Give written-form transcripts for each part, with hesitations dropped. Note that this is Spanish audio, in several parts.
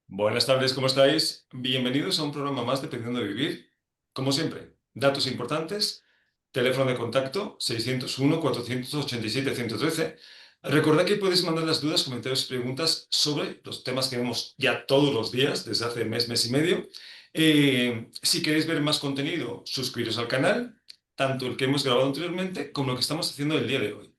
Buenas tardes, ¿cómo estáis? Bienvenidos a un programa más de Aprendiendo a Vivir. Como siempre, datos importantes, teléfono de contacto 601-487-113. Recordad que podéis mandar las dudas, comentarios y preguntas sobre los temas que vemos ya todos los días, desde hace mes y medio. Si queréis ver más contenido, suscribiros al canal, tanto el que hemos grabado anteriormente como lo que estamos haciendo el día de hoy.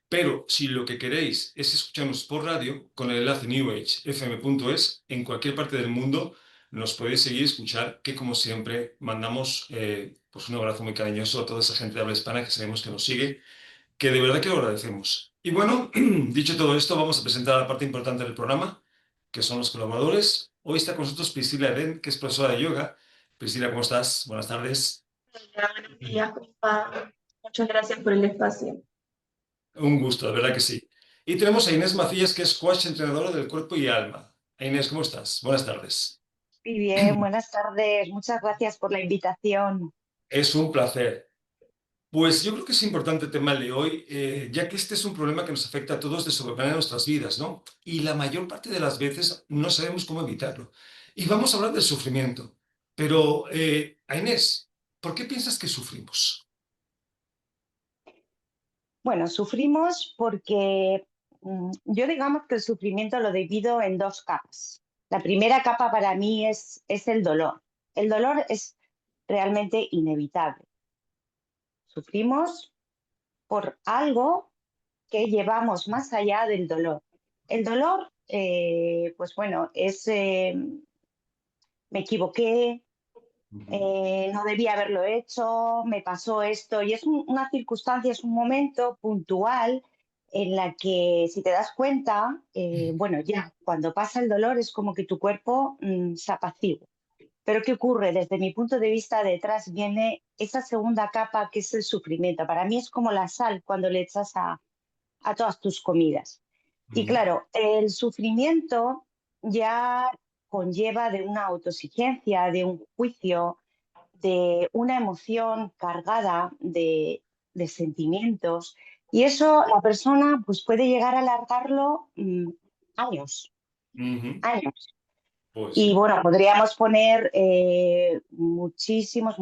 Pero si lo que queréis es escucharnos por radio, con el enlace newagefm.es, en cualquier parte del mundo nos podéis seguir y escuchar, que como siempre mandamos pues un abrazo muy cariñoso a toda esa gente de habla hispana que sabemos que nos sigue, que de verdad que lo agradecemos. Y bueno, dicho todo esto, vamos a presentar la parte importante del programa, que son los colaboradores. Hoy está con nosotros Priscila Eren, que es profesora de yoga. Priscila, ¿cómo estás? Buenas tardes. Hola, buenos días, ¿cómo va? Muchas gracias por el espacio. Un gusto, de verdad que sí. Y tenemos a Inés Macías, que es coach entrenadora del cuerpo y alma. Inés, ¿cómo estás? Buenas tardes. Muy bien, buenas tardes. Muchas gracias por la invitación. Es un placer. Pues yo creo que es importante el tema de hoy, ya que este es un problema que nos afecta a todos de sobremanera en nuestras vidas, ¿no? Y la mayor parte de las veces no sabemos cómo evitarlo. Y vamos a hablar del sufrimiento. Pero, a Inés, ¿por qué piensas que sufrimos? Bueno, sufrimos porque yo digamos que el sufrimiento lo divido en dos capas. La primera capa para mí es el dolor. El dolor es realmente inevitable. Sufrimos por algo que llevamos más allá del dolor. El dolor, pues bueno, me equivoqué, Ujú. no debía haberlo hecho, me pasó esto, y es una circunstancia, es un momento puntual en la que, si te das cuenta, bueno, ya, cuando pasa el dolor es como que tu cuerpo se apacigua. Pero ¿qué ocurre? Desde mi punto de vista, detrás viene esa segunda capa que es el sufrimiento. Para mí es como la sal cuando le echas a todas tus comidas. Y Ujú. claro, el sufrimiento ya conlleva de una autoexigencia, de un juicio, de una emoción cargada de sentimientos, y eso la persona pues puede llegar a alargarlo años, Ujú. años. Pues Y sí. bueno, podríamos poner muchísimos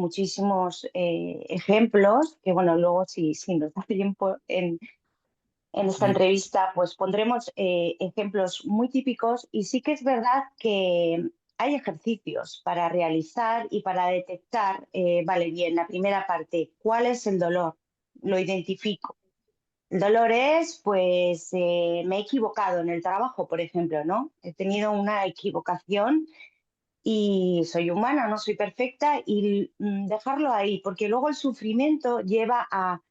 ejemplos, que bueno, luego si nos da tiempo en esta Mm. entrevista, pues pondremos ejemplos muy típicos, y sí que es verdad que hay ejercicios para realizar y para detectar, vale, bien, la primera parte, ¿cuál es el dolor? Lo identifico. El dolor es, pues, me he equivocado en el trabajo, por ejemplo, ¿no? He tenido una equivocación y soy humana, no soy perfecta, y dejarlo ahí, porque luego el sufrimiento lleva a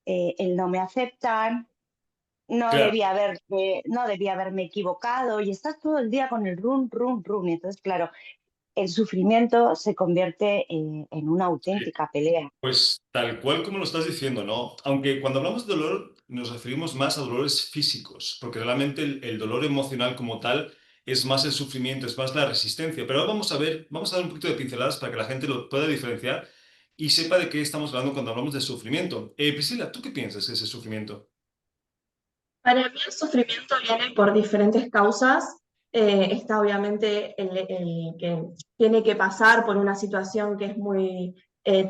el no me aceptan, Claro. no debía haberme equivocado, y estás todo el día con el run. Y entonces, claro, el sufrimiento se convierte en una auténtica pelea. Pues tal cual como lo estás diciendo, ¿no? Aunque cuando hablamos de dolor nos referimos más a dolores físicos, porque realmente el dolor emocional como tal es más el sufrimiento, es más la resistencia. Pero ahora vamos a ver, vamos a dar un poquito de pinceladas para que la gente lo pueda diferenciar y sepa de qué estamos hablando cuando hablamos de sufrimiento. Priscila, ¿tú qué piensas que es el sufrimiento? Para mí el sufrimiento viene por diferentes causas. Está obviamente el que tiene que pasar por una situación que es muy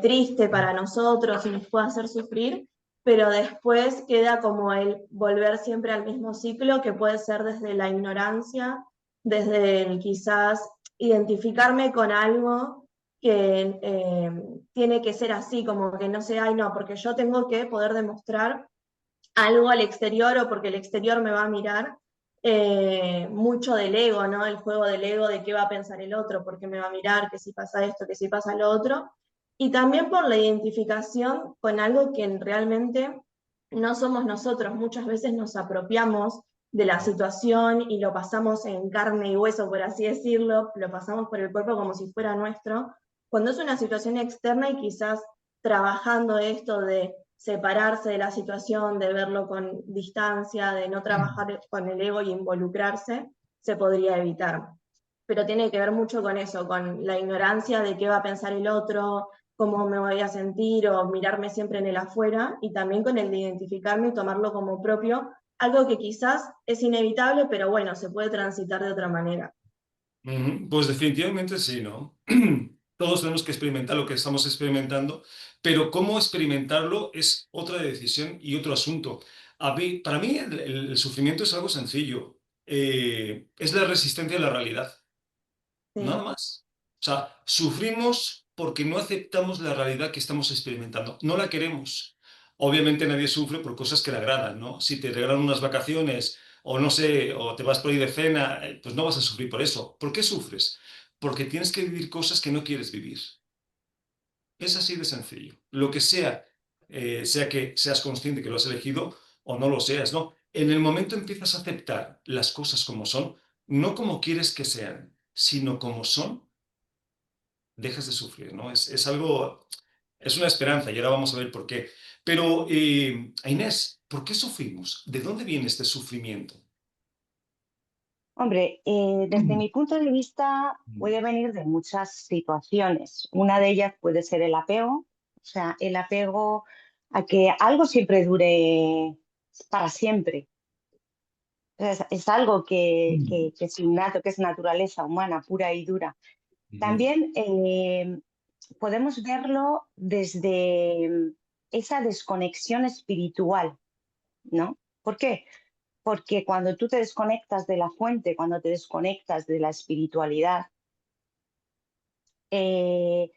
triste para nosotros y nos puede hacer sufrir, pero después queda como el volver siempre al mismo ciclo, que puede ser desde la ignorancia, desde el quizás identificarme con algo que tiene que ser así, como que no sé, ay no, porque yo tengo que poder demostrar algo al exterior o porque el exterior me va a mirar, mucho del ego, ¿no? El juego del ego, de qué va a pensar el otro, por qué me va a mirar, que si pasa esto, que si pasa lo otro. Y también por la identificación con algo que realmente no somos nosotros. Muchas veces nos apropiamos de la situación y lo pasamos en carne y hueso, por así decirlo, lo pasamos por el cuerpo como si fuera nuestro, cuando es una situación externa, y quizás trabajando esto de separarse de la situación, de verlo con distancia, de no trabajar con el ego y involucrarse, se podría evitar. Pero tiene que ver mucho con eso, con la ignorancia de qué va a pensar el otro, cómo me voy a sentir, o mirarme siempre en el afuera, y también con el de identificarme y tomarlo como propio, algo que quizás es inevitable, pero bueno, se puede transitar de otra manera. Pues definitivamente sí, ¿no? Todos tenemos que experimentar lo que estamos experimentando, pero cómo experimentarlo es otra decisión y otro asunto. Para mí el sufrimiento es algo sencillo. Es la resistencia a la realidad, nada Sí, más. O sea, sufrimos porque no aceptamos la realidad que estamos experimentando, no la queremos. Obviamente nadie sufre por cosas que le agradan, ¿no? Si te regalan unas vacaciones o no sé, o te vas por ahí de cena, pues no vas a sufrir por eso. ¿Por qué sufres? Porque tienes que vivir cosas que no quieres vivir. Es así de sencillo. Lo que sea, sea que seas consciente que lo has elegido o no lo seas, ¿no? En el momento empiezas a aceptar las cosas como son, no como quieres que sean, sino como son, dejas de sufrir, ¿no? Es algo, es una esperanza y ahora vamos a ver por qué. Pero, Inés, ¿por qué sufrimos? ¿De dónde viene este sufrimiento? Hombre, desde mi punto de vista puede venir de muchas situaciones. Una de ellas puede ser el apego, o sea, el apego a que algo siempre dure para siempre. Es algo que es innato, que es naturaleza humana pura y dura. Ujú, También podemos verlo desde esa desconexión espiritual, ¿no? ¿Por qué? Porque cuando tú te desconectas de la fuente, cuando te desconectas de la espiritualidad, eh,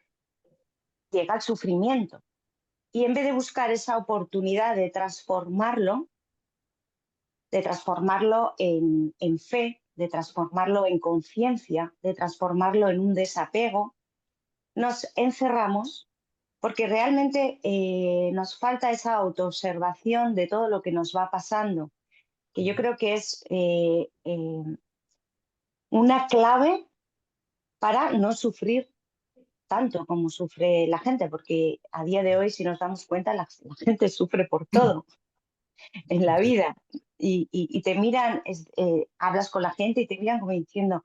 llega el sufrimiento. Y en vez de buscar esa oportunidad de transformarlo en fe, de transformarlo en conciencia, de transformarlo en un desapego, nos encerramos porque realmente nos falta esa autoobservación de todo lo que nos va pasando, que yo creo que es una clave para no sufrir tanto como sufre la gente, porque a día de hoy, si nos damos cuenta, la gente sufre por todo en la sí, vida. Y te miran, hablas con la gente y te miran como diciendo,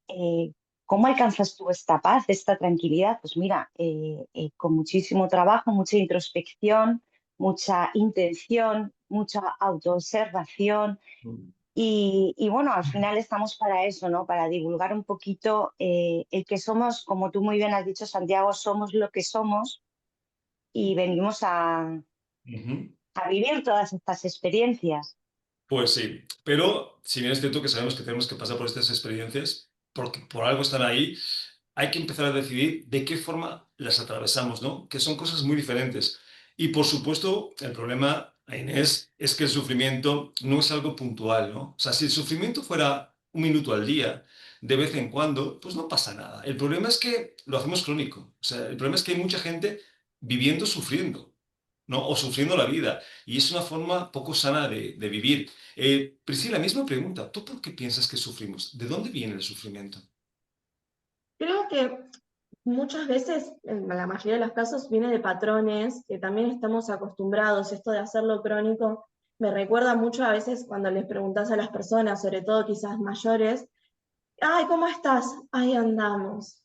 eh, ¿cómo alcanzas tú esta paz, esta tranquilidad? Pues mira, con muchísimo trabajo, mucha introspección, mucha intención, mucha autoobservación. Y bueno, al final estamos para eso, ¿no? Para divulgar un poquito el que somos, como tú muy bien has dicho, Santiago, somos lo que somos y venimos ujú. a vivir todas estas experiencias. Pues sí, pero si bien es cierto que sabemos que tenemos que pasar por estas experiencias, porque por algo están ahí, hay que empezar a decidir de qué forma las atravesamos, ¿no? Que son cosas muy diferentes. Y por supuesto, el problema, Inés, es que el sufrimiento no es algo puntual, ¿no? O sea, si el sufrimiento fuera un minuto al día, de vez en cuando, pues no pasa nada. El problema es que lo hacemos crónico. O sea, el problema es que hay mucha gente viviendo sufriendo, ¿no? O sufriendo la vida. Y es una forma poco sana de vivir. Priscila, misma pregunta. ¿Tú por qué piensas que sufrimos? ¿De dónde viene el sufrimiento? creo que muchas veces, en la mayoría de los casos, viene de patrones que también estamos acostumbrados. Esto de hacerlo crónico me recuerda mucho a veces cuando les preguntas a las personas, sobre todo quizás mayores, ay, ¿cómo estás? Ahí andamos.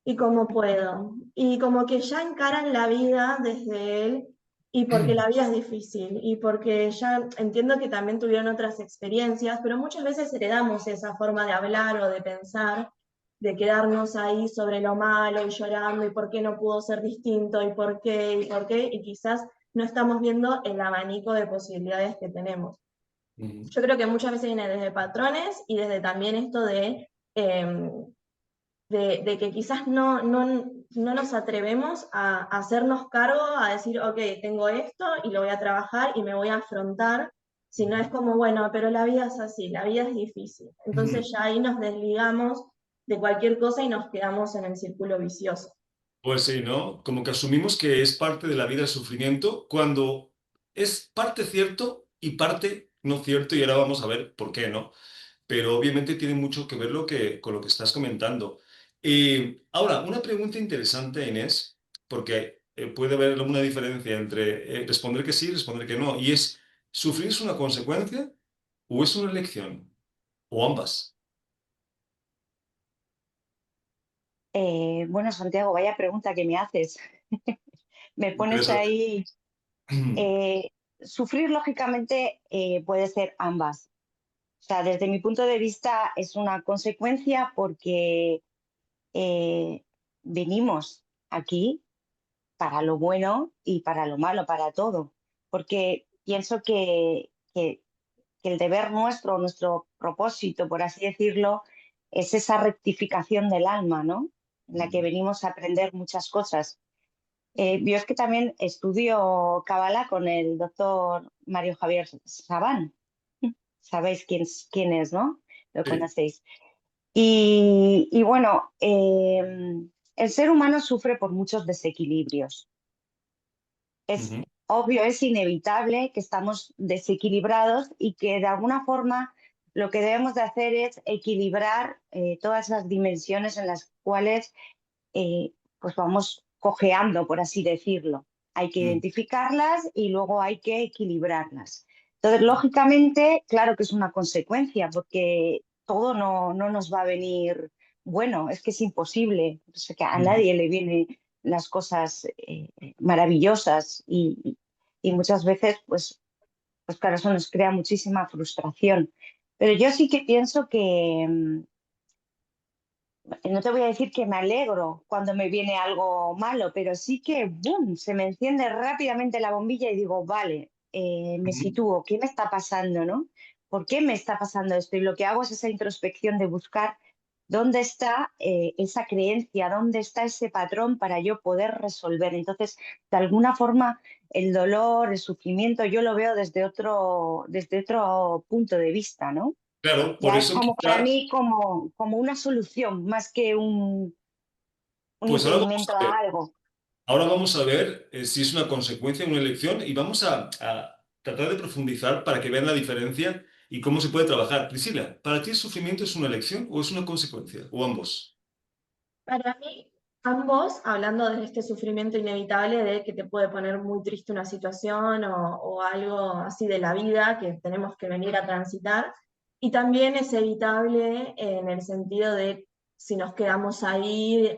¿Y cómo puedo? Y como que ya encaran la vida desde él, y porque la vida es difícil, y porque ya entiendo que también tuvieron otras experiencias, pero muchas veces heredamos esa forma de hablar o de pensar, de quedarnos ahí sobre lo malo y llorando, y por qué no pudo ser distinto, y quizás no estamos viendo el abanico de posibilidades que tenemos. Ujú. Yo creo que muchas veces viene desde patrones y desde también esto eh, de que quizás no nos atrevemos a hacernos cargo, a decir, ok, tengo esto y lo voy a trabajar y me voy a afrontar, sino es como, bueno, pero la vida es así, la vida es difícil. Ujú. Entonces ya ahí nos desligamos de cualquier cosa y nos quedamos en el círculo vicioso. Pues sí, ¿no? Como que asumimos que es parte de la vida el sufrimiento, cuando es parte cierto y parte no cierto, y ahora vamos a ver por qué, ¿no? Pero obviamente tiene mucho que ver con lo que estás comentando. Ahora, una pregunta interesante, Inés, porque puede haber una diferencia entre responder que sí y responder que no, y es, ¿sufrir es una consecuencia o es una elección? O ambas. Bueno, Santiago, vaya pregunta que me haces. Me pones Interesante. ahí. sufrir, lógicamente, puede ser ambas. O sea, desde mi punto de vista es una consecuencia porque eh, venimos aquí para lo bueno y para lo malo, para todo. Porque pienso que el deber nuestro, nuestro propósito, por así decirlo, es esa rectificación del alma, ¿no? En la que venimos a aprender muchas cosas. Yo es que también estudio Cábala con el doctor Mario Javier Sabán. Sabéis quién es, ¿no? Lo Sí. conocéis. Y bueno, el ser humano sufre por muchos desequilibrios. Es Ujú, obvio, es inevitable que estamos desequilibrados y que de alguna forma lo que debemos de hacer es equilibrar todas las dimensiones en las cuales pues vamos cojeando, por así decirlo. Hay que mm, identificarlas y luego hay que equilibrarlas. Entonces, lógicamente, claro que es una consecuencia, porque todo no nos va a venir bueno, es que es imposible. O sea, que a ujú. nadie le vienen las cosas maravillosas y muchas veces, pues claro, eso nos crea muchísima frustración. Pero yo sí que pienso que, no te voy a decir que me alegro cuando me viene algo malo, pero sí que, ¡boom!, se me enciende rápidamente la bombilla y digo, vale, me Ujú, sitúo, ¿qué me está pasando, no? ¿Por qué me está pasando esto? Y lo que hago es esa introspección de buscar dónde está esa creencia, dónde está ese patrón para yo poder resolver. Entonces, de alguna forma, el dolor, el sufrimiento, yo lo veo desde otro punto de vista, ¿no? Claro, por Ya es eso como para quizá, mí como una solución más que un pues ahora vamos impedimento a a ver. algo. Ahora vamos a ver si es una consecuencia de una elección y vamos a tratar de profundizar para que vean la diferencia y cómo se puede trabajar. Priscila, ¿para ti el sufrimiento es una elección o es una consecuencia? ¿O ambos? Para mí, ambos, hablando de este sufrimiento inevitable de que te puede poner muy triste una situación o algo así de la vida que tenemos que venir a transitar, y también es evitable en el sentido de si nos quedamos ahí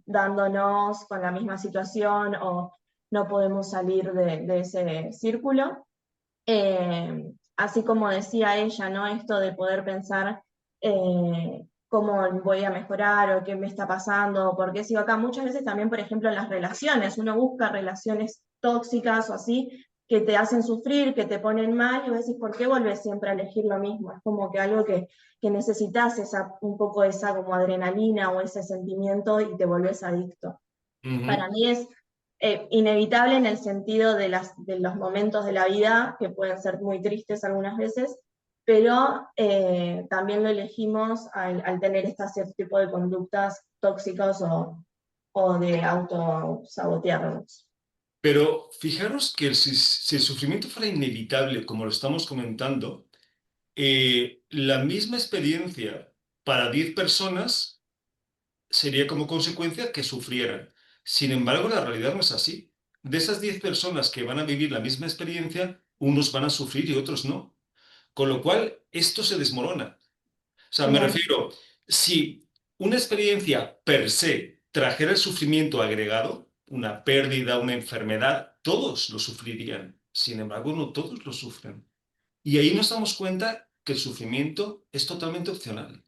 dándonos con la misma situación o no podemos salir de ese círculo. Así como decía ella, ¿no? Esto de poder pensar cómo voy a mejorar o qué me está pasando, o por qué sigo acá. Muchas veces también, por ejemplo, en las relaciones, uno busca relaciones tóxicas o así, que te hacen sufrir, que te ponen mal, y vos decís, ¿por qué volvés siempre a elegir lo mismo? Es como que algo que necesitas un poco esa como adrenalina o ese sentimiento y te volvés adicto. Ujú. Para mí es inevitable en el sentido de los momentos de la vida, que pueden ser muy tristes algunas veces, pero también lo elegimos al tener este tipo de conductas tóxicas o de autosabotearnos. Pero fijaros que si el sufrimiento fuera inevitable, como lo estamos comentando, la misma experiencia para 10 personas sería como consecuencia que sufrieran. Sin embargo, la realidad no es así. De esas 10 personas que van a vivir la misma experiencia, unos van a sufrir y otros no. Con lo cual, esto se desmorona. O sea, me Ujú. refiero, si una experiencia per se trajera el sufrimiento agregado, una pérdida, una enfermedad, todos lo sufrirían. Sin embargo, no todos lo sufren. Y ahí nos damos cuenta que el sufrimiento es totalmente opcional.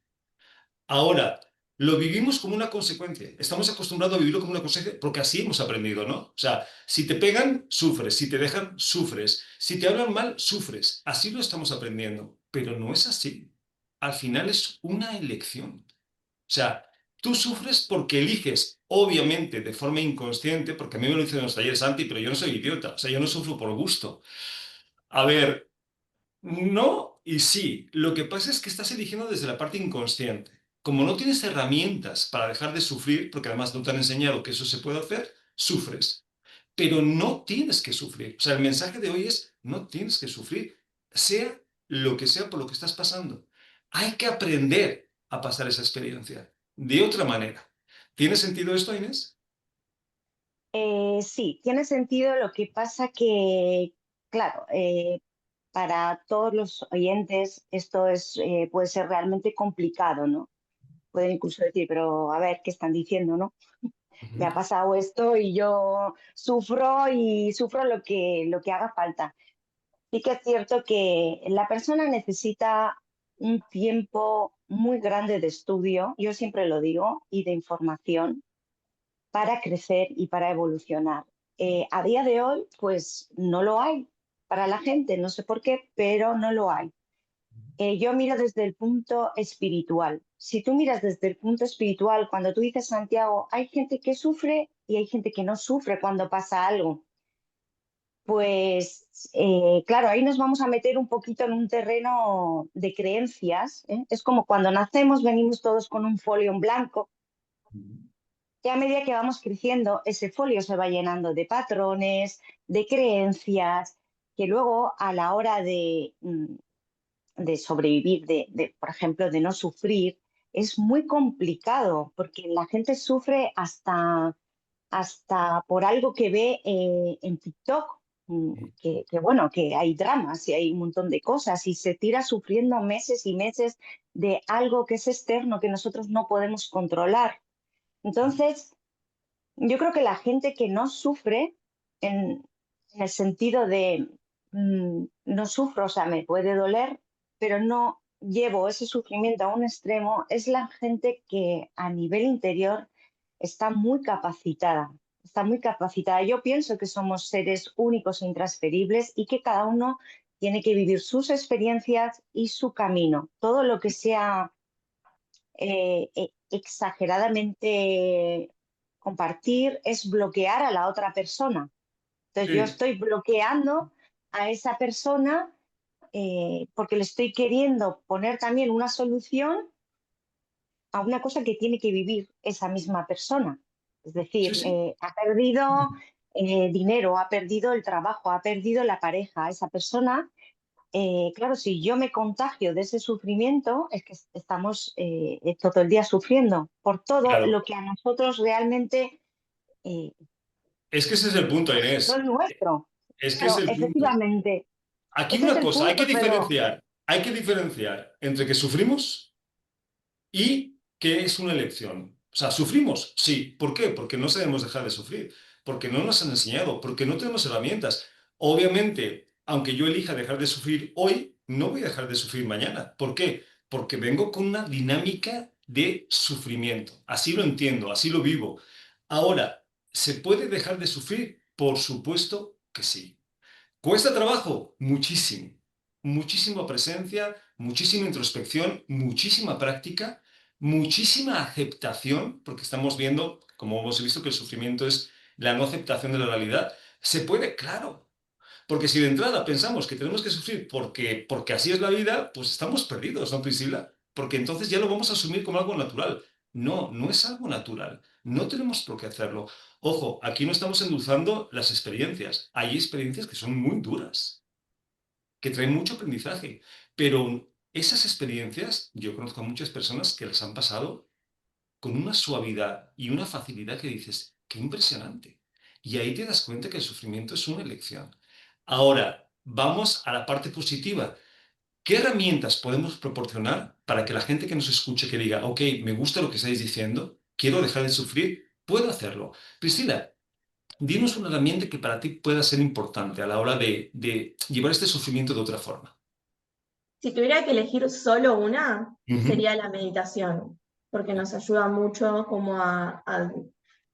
Ahora, lo vivimos como una consecuencia. Estamos acostumbrados a vivirlo como una consecuencia porque así hemos aprendido, ¿no? O sea, si te pegan, sufres. Si te dejan, sufres. Si te hablan mal, sufres. Así lo estamos aprendiendo. Pero no es así. Al final es una elección. O sea, tú sufres porque eliges, obviamente de forma inconsciente, porque a mí me lo dicen en los talleres anti, pero yo no soy idiota. O sea, yo no sufro por gusto. A ver, no y sí. Lo que pasa es que estás eligiendo desde la parte inconsciente. Como no tienes herramientas para dejar de sufrir, porque además no te han enseñado que eso se puede hacer, sufres. Pero no tienes que sufrir. O sea, el mensaje de hoy es, no tienes que sufrir, sea lo que sea por lo que estás pasando. Hay que aprender a pasar esa experiencia de otra manera. ¿Tiene sentido esto, Inés? Sí, tiene sentido. Lo que pasa que, claro, para todos los oyentes esto puede ser realmente complicado, ¿no? Pueden incluso decir, pero a ver, ¿qué están diciendo, no? Me Ujú. ha pasado esto y yo sufro y sufro lo que haga falta. Sí que es cierto que la persona necesita un tiempo muy grande de estudio, yo siempre lo digo, y de información para crecer y para evolucionar. A día de hoy, pues no lo hay para la gente, no sé por qué, pero no lo hay. Yo miro desde el punto espiritual. Si tú miras desde el punto espiritual, cuando tú dices, Santiago, hay gente que sufre y hay gente que no sufre cuando pasa algo. Pues claro, ahí nos vamos a meter un poquito en un terreno de creencias, ¿eh? Es como cuando nacemos, venimos todos con un folio en blanco, y a medida que vamos creciendo, ese folio se va llenando de patrones, de creencias, que luego a la hora de sobrevivir, por ejemplo, de no sufrir, es muy complicado, porque la gente sufre hasta por algo que ve en TikTok, bueno, que hay dramas y hay un montón de cosas y se tira sufriendo meses y meses de algo que es externo, que nosotros no podemos controlar. Entonces, yo creo que la gente que no sufre, en el sentido de no sufro, o sea, me puede doler, pero no llevo ese sufrimiento a un extremo, es la gente que a nivel interior está muy capacitada. Está muy capacitada. Yo pienso que somos seres únicos e intransferibles y que cada uno tiene que vivir sus experiencias y su camino. Todo lo que sea exageradamente compartir es bloquear a la otra persona. Entonces yo Sí, estoy bloqueando a esa persona porque le estoy queriendo poner también una solución a una cosa que tiene que vivir esa misma persona. Es sí, decir, sí. ha perdido dinero, ha perdido el trabajo, ha perdido la pareja. Esa persona, claro, si yo me contagio de ese sufrimiento, es que estamos todo el día sufriendo por todo Claro. lo que a nosotros realmente eh, Es que ese es el punto, no es Inés. nuestro. Es que es Claro, el punto. efectivamente, Aquí ese es una el cosa, punto, pero hay que diferenciar entre que sufrimos y que es una elección. O sea, ¿sufrimos? Sí. ¿Por qué? Porque no sabemos dejar de sufrir, porque no nos han enseñado, porque no tenemos herramientas. Obviamente, aunque yo elija dejar de sufrir hoy, no voy a dejar de sufrir mañana. ¿Por qué? Porque vengo con una dinámica de sufrimiento. Así lo entiendo, así lo vivo. Ahora, ¿se puede dejar de sufrir? Por supuesto que sí. ¿Cuesta trabajo? Muchísimo. Muchísima presencia, muchísima introspección, muchísima práctica, muchísima aceptación, porque estamos viendo, como hemos visto, que el sufrimiento es la no aceptación de la realidad. ¿Se puede? Claro. Porque si de entrada pensamos que tenemos que sufrir porque así es la vida, pues estamos perdidos, ¿no, Priscila? Porque entonces ya lo vamos a asumir como algo natural. No, no es algo natural. No tenemos por qué hacerlo. Ojo, aquí no estamos endulzando las experiencias. Hay experiencias que son muy duras, que traen mucho aprendizaje, pero esas experiencias, yo conozco a muchas personas que las han pasado con una suavidad y una facilidad que dices, qué impresionante. Y ahí te das cuenta que el sufrimiento es una elección. Ahora, vamos a la parte positiva. ¿Qué herramientas podemos proporcionar para que la gente que nos escuche, que diga, ok, me gusta lo que estáis diciendo, quiero dejar de sufrir, puedo hacerlo? Priscila, dinos una herramienta que para ti pueda ser importante a la hora de llevar este sufrimiento de otra forma. Si tuviera que elegir solo una, Ujú. sería la meditación, porque nos ayuda mucho como a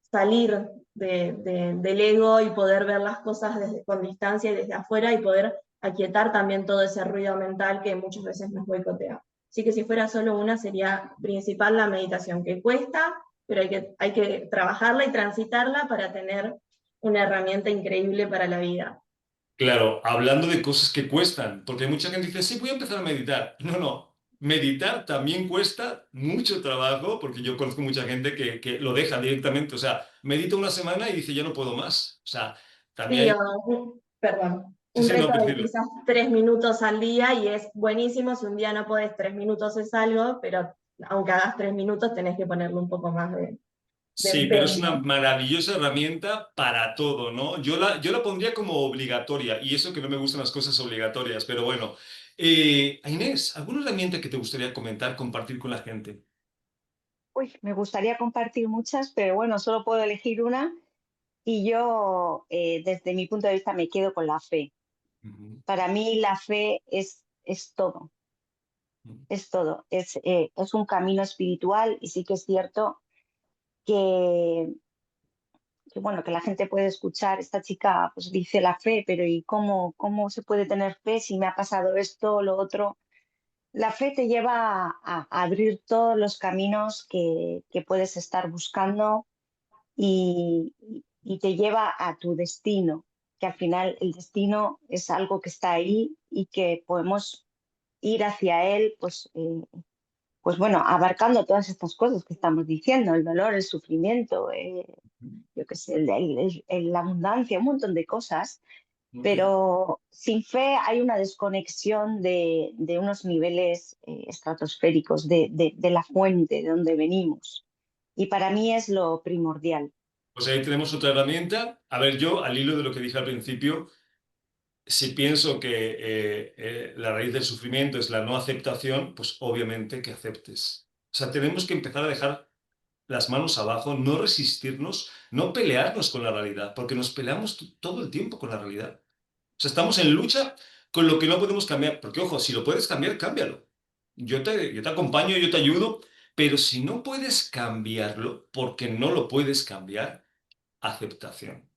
salir del ego y poder ver las cosas con distancia y desde afuera y poder aquietar también todo ese ruido mental que muchas veces nos boicotea. Así que si fuera solo una, sería principal la meditación, que cuesta, pero hay que trabajarla y transitarla para tener una herramienta increíble para la vida. Claro, hablando de cosas que cuestan, porque mucha gente dice, sí, voy a empezar a meditar. No, no, meditar también cuesta mucho trabajo, porque yo conozco mucha gente que lo deja directamente, o sea, medita una semana y dice, ya no puedo más. O sea, también Sí, hay... perdón, Sí, un sí, no, reto de Priscila. quizás 3 minutos al día y es buenísimo. Si un día no podés 3 minutos es algo, pero aunque hagas 3 minutos tenés que ponerle un poco más de Sí, pero es una empeño. maravillosa herramienta para todo, ¿no? Yo la pondría como obligatoria, y eso que no me gustan las cosas obligatorias, pero bueno. Inés, ¿alguna herramienta que te gustaría comentar, compartir con la gente? uy, me gustaría compartir muchas, pero bueno, solo puedo elegir una y yo desde mi punto de vista me quedo con la fe. Ujú, Para mí la fe es todo, ujú. es todo. Es un camino espiritual y sí que es cierto que, bueno, que la gente puede escuchar, esta chica pues dice la fe, pero ¿y cómo se puede tener fe si me ha pasado esto o lo otro? La fe te lleva a abrir todos los caminos que puedes estar buscando y te lleva a tu destino, que al final el destino es algo que está ahí y que podemos ir hacia él, pues bueno, abarcando todas estas cosas que estamos diciendo, el dolor, el sufrimiento, yo qué sé, la abundancia, un montón de cosas, Ok. pero sin fe hay una desconexión de unos niveles estratosféricos, de la fuente de donde venimos. Y para mí es lo primordial. Pues ahí tenemos otra herramienta. A ver, yo, al hilo de lo que dije al principio, si pienso que la raíz del sufrimiento es la no aceptación, pues obviamente que aceptes. O sea, tenemos que empezar a dejar las manos abajo, no resistirnos, no pelearnos con la realidad, porque nos peleamos todo el tiempo con la realidad. O sea, estamos en lucha con lo que no podemos cambiar, porque ojo, si lo puedes cambiar, cámbialo. Yo te acompaño, yo te ayudo, pero si no puedes cambiarlo, porque no lo puedes cambiar, aceptación.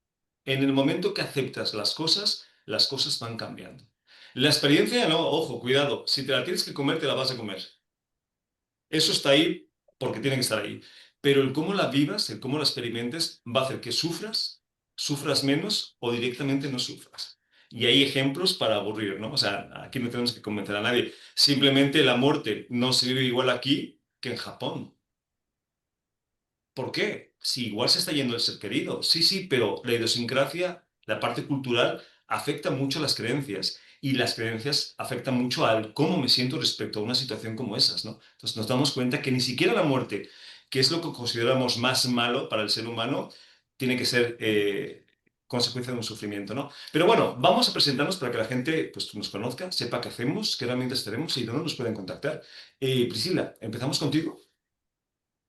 En el momento que aceptas las cosas van cambiando. La experiencia, no, ojo, cuidado, si te la tienes que comer, te la vas a comer. Eso está ahí porque tiene que estar ahí. Pero el cómo la vivas, el cómo la experimentes, va a hacer que sufras menos o directamente no sufras. Y hay ejemplos para aburrir, ¿no? O sea, aquí no tenemos que convencer a nadie. Simplemente la muerte no se vive igual aquí que en Japón. ¿Por qué? Si igual se está yendo el ser querido. Sí, sí, pero la idiosincrasia, la parte cultural, afecta mucho a las creencias. Y las creencias afectan mucho al cómo me siento respecto a una situación como esas, ¿no? Entonces nos damos cuenta que ni siquiera la muerte, que es lo que consideramos más malo para el ser humano, tiene que ser consecuencia de un sufrimiento, ¿no? Pero bueno, vamos a presentarnos para que la gente pues, nos conozca, sepa qué hacemos, qué herramientas tenemos y dónde nos pueden contactar. Priscila, empezamos contigo.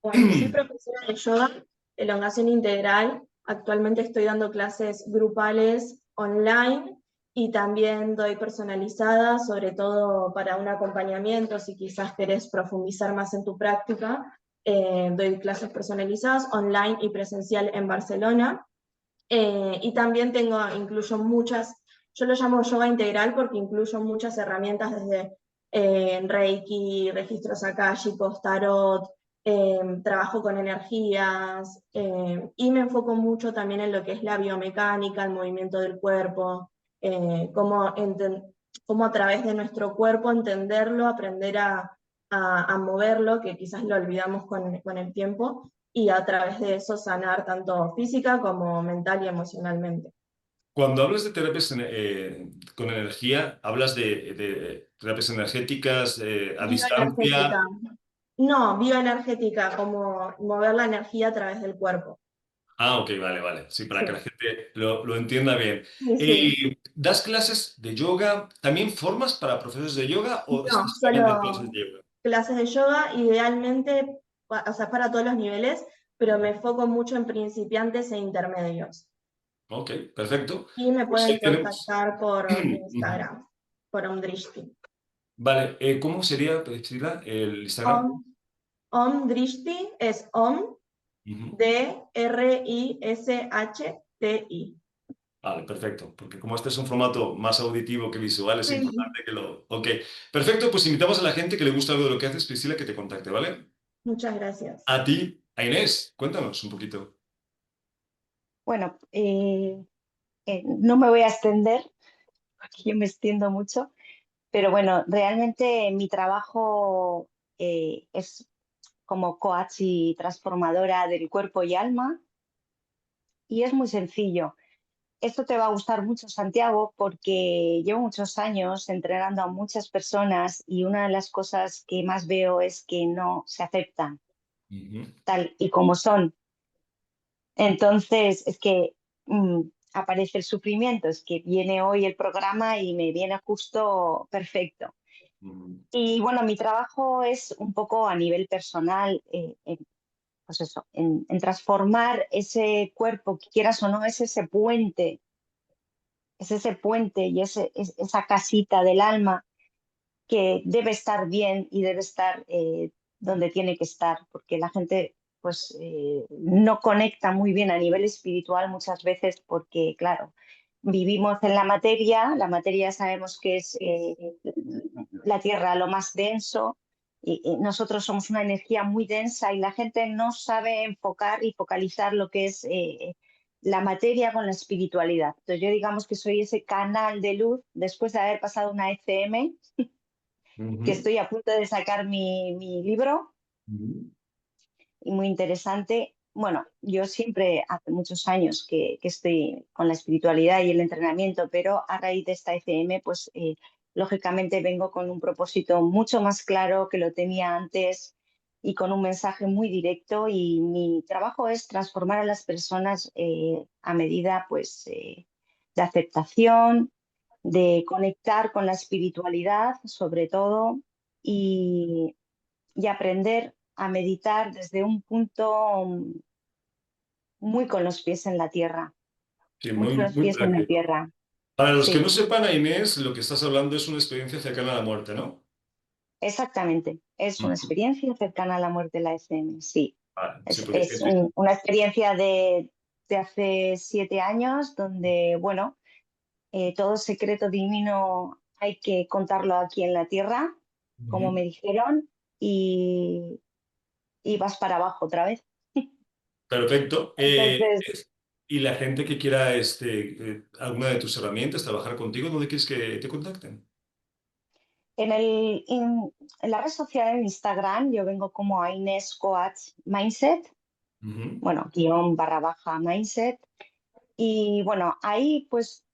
Bueno, soy profesora de yoga, elongación integral. Actualmente estoy dando clases grupales online y también doy personalizadas, sobre todo para un acompañamiento, si quizás querés profundizar más en tu práctica. Doy clases personalizadas online y presencial en Barcelona. Y también incluyo muchas, yo lo llamo yoga integral porque incluyo muchas herramientas desde Reiki, registros akáshicos, tarot, trabajo con energías, y me enfoco mucho también en lo que es la biomecánica, el movimiento del cuerpo, cómo a través de nuestro cuerpo entenderlo, aprender a moverlo, que quizás lo olvidamos con el tiempo, y a través de eso sanar tanto física como mental y emocionalmente. Cuando hablas de terapias con energía, hablas de terapias energéticas a Bioenergética. distancia. No, bioenergética, como mover la energía a través del cuerpo. Ah, ok, vale, vale. Sí, para que la Sí, gente lo entienda bien. sí, sí. ¿Das clases de yoga? ¿También formas para profesores de yoga o No, estás solamente en clases solo de yoga? clases de yoga, idealmente, o sea, para todos los niveles, pero me enfoco mucho en principiantes e intermedios. Ok, perfecto. Y me Pues pueden ahí tenemos. contactar por Ujú. Instagram, por Omdrishti. Vale, ¿cómo sería, Priscila, el Instagram? Om, Omdrishti es Om, Ujú. Drishti. Vale, perfecto, porque como este es un formato más auditivo que visual, es Sí. importante que lo... Ok, perfecto, pues invitamos a la gente que le gusta algo de lo que haces, Priscila, que te contacte, ¿vale? Muchas gracias. A ti, a Inés, cuéntanos un poquito. Bueno, no me voy a extender, porque yo me extiendo mucho, pero bueno, realmente mi trabajo es como coach y transformadora del cuerpo y alma y es muy sencillo. Esto te va a gustar mucho, Santiago, porque llevo muchos años entrenando a muchas personas y una de las cosas que más veo es que no se aceptan Ujú. tal y como son. Entonces, es que aparece el sufrimiento, es que viene hoy el programa y me viene justo perfecto. Ujú. Y bueno, mi trabajo es un poco a nivel personal, pues eso, en transformar ese cuerpo, que quieras o no, es ese puente es ese puente y esa casita del alma que debe estar bien y debe estar donde tiene que estar, porque la gente pues no conecta muy bien a nivel espiritual muchas veces porque, claro, vivimos en la materia sabemos que es la Tierra lo más denso, y nosotros somos una energía muy densa y la gente no sabe enfocar y focalizar lo que es la materia con la espiritualidad. Entonces yo digamos que soy ese canal de luz después de haber pasado una ECM, que Ujú, estoy a punto de sacar mi libro, ujú. y muy interesante. Bueno, yo siempre hace muchos años que estoy con la espiritualidad y el entrenamiento, pero a raíz de esta ECM, pues lógicamente vengo con un propósito mucho más claro que lo tenía antes y con un mensaje muy directo, y mi trabajo es transformar a las personas a medida pues de aceptación, de conectar con la espiritualidad sobre todo, y aprender a meditar desde un punto muy con los pies en la tierra, Sí, muy con muy, los muy pies en la práctico. tierra. Para los que no Sí, sepan, a Inés, lo que estás hablando es una experiencia cercana a la muerte, ¿no? exactamente. Es una Ujú. experiencia cercana a la muerte de la SM, sí. Vale, sí, Es, porque es un- una experiencia de hace 7 años donde, bueno, todo secreto divino hay que contarlo aquí en la tierra, como Ujú. me dijeron, y, y vas para abajo otra vez. Perfecto. Entonces, Y la gente que quiera alguna de tus herramientas, trabajar contigo, ¿dónde quieres que te contacten? en la red social, en Instagram, yo vengo como a Inés Coach Mindset, Ujú. bueno, __ Mindset. Y bueno, ahí pues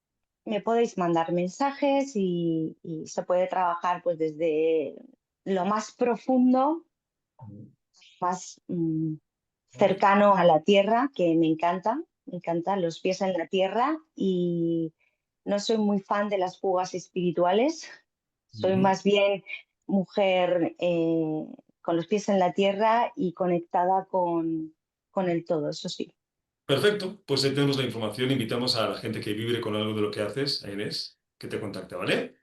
me podéis mandar mensajes y se puede trabajar pues desde lo más profundo, más cercano a la tierra, que me encantan los pies en la tierra, y no soy muy fan de las fugas espirituales, soy Ujú. más bien mujer con los pies en la tierra y conectada con el todo, eso sí. Perfecto, pues ahí tenemos la información. Invitamos a la gente que vibre con algo de lo que haces, a Inés, que te contacte, ¿vale?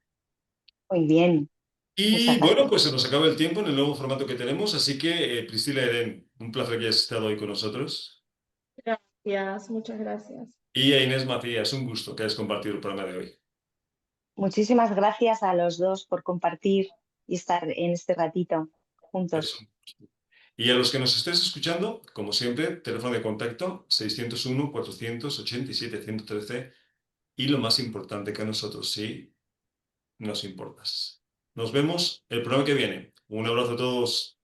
Muy bien, muchas Y bueno, gracias. pues se nos acaba el tiempo en el nuevo formato que tenemos, así que Priscila Eden, un placer que hayas estado hoy con nosotros. Gracias, muchas gracias. Y a Inés Macías, un gusto que hayas compartido el programa de hoy. Muchísimas gracias a los dos por compartir y estar en este ratito Eso. juntos. Y a los que nos estés escuchando, como siempre, teléfono de contacto 601-487-113 y lo más importante que a nosotros, sí, nos importas. Nos vemos el programa que viene. Un abrazo a todos.